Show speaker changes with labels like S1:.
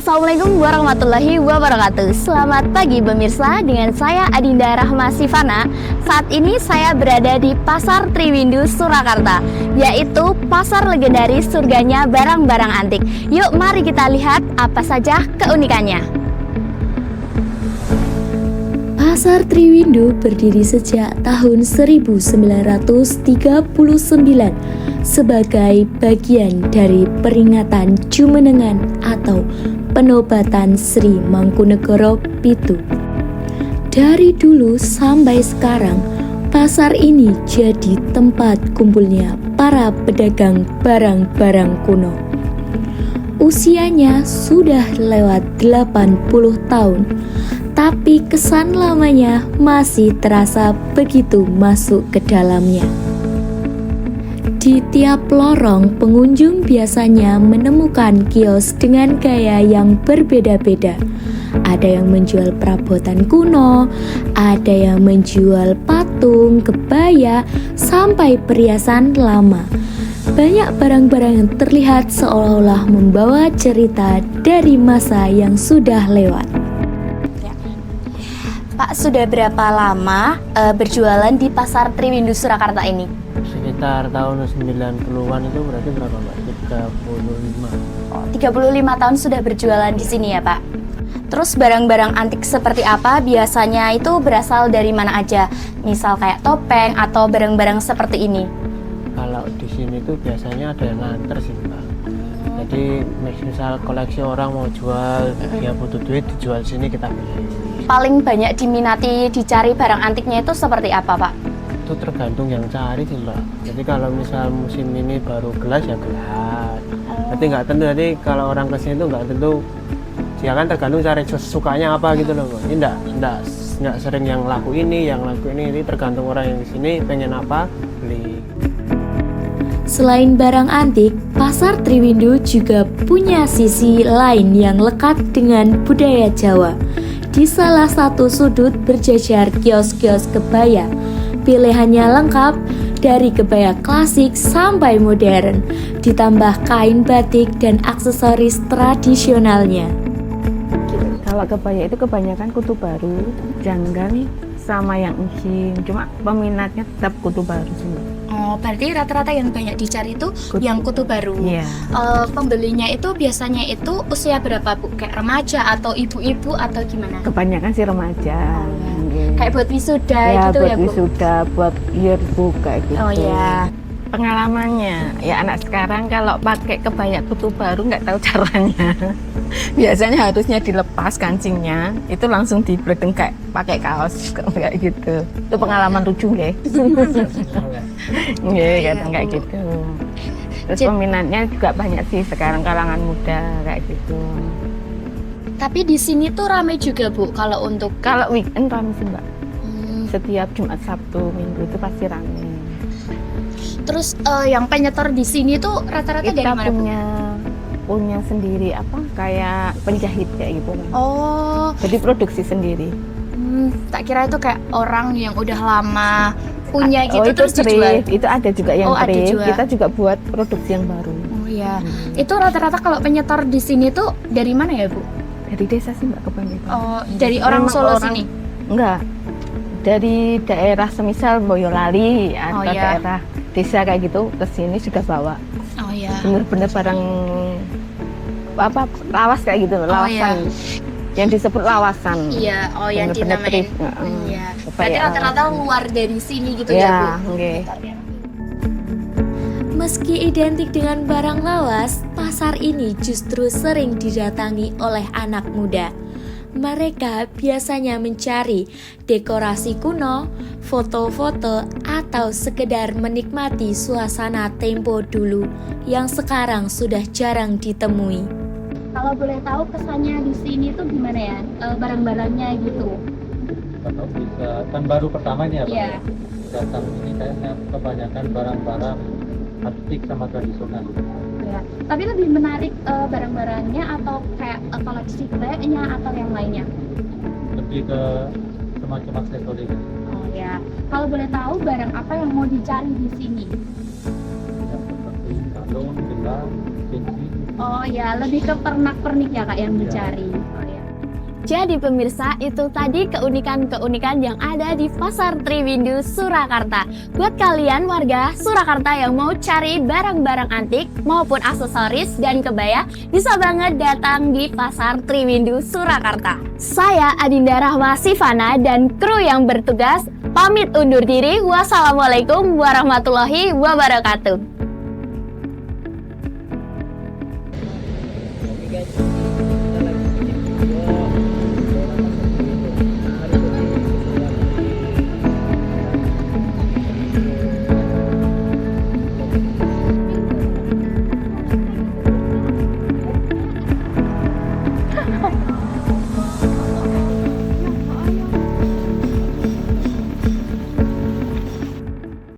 S1: Assalamualaikum warahmatullahi wabarakatuh. Selamat pagi pemirsa, dengan saya Adinda Rahma Sivana. Saat ini saya berada di Pasar Triwindu Surakarta, yaitu pasar legendaris surganya barang-barang antik. Yuk mari kita lihat apa saja keunikannya.
S2: Pasar Triwindu berdiri sejak tahun 1939 sebagai bagian dari peringatan Jumenengan atau penobatan Sri Mangkunegoro Pitu. Dari dulu sampai sekarang, pasar ini jadi tempat kumpulnya para pedagang barang-barang kuno. Usianya sudah lewat 80 tahun, tapi kesan lamanya masih terasa begitu masuk ke dalamnya. Di tiap lorong, pengunjung biasanya menemukan kios dengan gaya yang berbeda-beda. Ada yang menjual perabotan kuno, ada yang menjual patung, kebaya, sampai perhiasan lama. Banyak barang-barang yang terlihat seolah-olah membawa cerita dari masa yang sudah lewat.
S1: Pak, sudah berapa lama berjualan di Pasar Triwindu Surakarta ini?
S3: Sekitar tahun 90-an itu berarti berapa Mbak? 35.
S1: 35 tahun sudah berjualan di sini ya Pak. Terus barang-barang antik seperti apa biasanya itu berasal dari mana aja? Misal kayak topeng atau barang-barang seperti ini?
S3: Kalau di sini tuh biasanya ada yang nganter sih Mbak. Jadi misal koleksi orang mau jual, dia butuh duit dijual sini kita beli.
S1: Paling banyak diminati dicari barang antiknya itu seperti apa Pak?
S3: Itu tergantung yang cari sih Mbak. Jadi kalau misal musim ini baru gelas ya gelas. Jadi nggak tentu, jadi kalau orang kesini tuh nggak tentu. Dia kan tergantung cari sukanya apa gitu loh Mbak. Ini nggak sering yang laku ini, tergantung orang yang di sini pengen apa beli.
S2: Selain barang antik, Pasar Triwindu juga punya sisi lain yang lekat dengan budaya Jawa. Di salah satu sudut berjajar kios-kios kebaya. Pilihannya lengkap dari kebaya klasik sampai modern, ditambah kain batik dan aksesoris tradisionalnya.
S4: Kalau kebaya itu kebanyakan kutu baru, janggal, sama yang engking. Cuma peminatnya tetap kutu baru sih.
S1: Oh, berarti rata-rata yang banyak dicari itu yang kutu baru.
S4: Iya.
S1: Pembelinya itu biasanya itu usia berapa Bu? Kayak remaja atau ibu-ibu atau gimana?
S4: Kebanyakan sih remaja.
S1: Kayak buat wisuda
S4: Ya,
S1: gitu
S4: buat
S1: ya Bu?
S4: wisuda, buat yearbook kayak gitu.
S1: Oh ya.
S4: Pengalamannya, ya anak sekarang kalau pakai kebaya kutu baru nggak tahu caranya. Biasanya harusnya dilepas kancingnya, itu langsung dibledeng kayak pakai kaos kayak gitu. Itu pengalaman lucu deh. Iya, kadang kayak gitu. Terus peminatnya juga banyak sih sekarang kalangan muda kayak gitu.
S1: Tapi di sini tuh ramai juga Bu kalau untuk
S4: Kalau weekend ramai sih Mbak. Setiap Jumat, Sabtu, Minggu itu pasti ramai.
S1: Terus yang penyetor di sini tuh rata-rata dari
S4: Kita
S1: mana Bu?
S4: punya sendiri apa kayak penjahit kayak gitu.
S1: Oh,
S4: Jadi produksi sendiri.
S1: tak kira itu kayak orang yang udah lama punya gitu
S4: itu
S1: terus dijual.
S4: thrift. Itu ada juga yang
S1: Ada
S4: thrift.
S1: juga.
S4: Kita juga buat produksi yang baru.
S1: Oh ya. Itu rata-rata kalau penyetor di sini tuh dari mana ya Bu?
S4: Dari desa sih Mbak kebanyakan.
S1: Oh, dari orang
S4: Memang
S1: Solo sini.
S4: Enggak. Dari daerah semisal Boyolali atau
S1: iya.
S4: daerah desa kayak gitu ke sini sudah bawa.
S1: Oh ya.
S4: Bener-bener barang apa lawas kayak gitu, lawasan. Yang disebut lawasan.
S1: Iya, oh yang
S4: Bener-bener
S1: dinamain.
S4: thrift.
S1: Iya.
S4: Supaya
S1: Berarti rata-rata luar dari sini gitu
S4: Ya,
S1: ya Bu?
S4: oke.
S2: Meski identik dengan barang lawas, pasar ini justru sering didatangi oleh anak muda. Mereka biasanya mencari dekorasi kuno, foto-foto, atau sekedar menikmati suasana tempo dulu yang sekarang sudah jarang ditemui.
S1: Kalau boleh tahu kesannya di sini tuh gimana ya? Barang-barangnya gitu.
S5: Kalau bisa kan baru pertama ini ya Pak.
S1: Iya.
S5: Datang ini kayaknya kebanyakan barang-barang antik sama tradisional.
S1: Ya. Tapi lebih menarik barang-barangnya atau kayak koleksi kebayanya atau yang lainnya?
S5: Lebih ke semacam aksesoris.
S1: Oh ya. Kalau boleh tahu barang apa yang mau dicari di sini?
S5: Yang seperti kalung, gelang, cincin.
S1: Oh ya, lebih ke pernak-pernik ya Kak yang dicari. Jadi pemirsa, itu tadi keunikan-keunikan yang ada di Pasar Triwindu Surakarta. Buat kalian warga Surakarta yang mau cari barang-barang antik maupun aksesoris dan kebaya, bisa banget datang di Pasar Triwindu Surakarta. Saya Adinda Rahma Sifana dan kru yang bertugas pamit undur diri. Wassalamualaikum warahmatullahi wabarakatuh.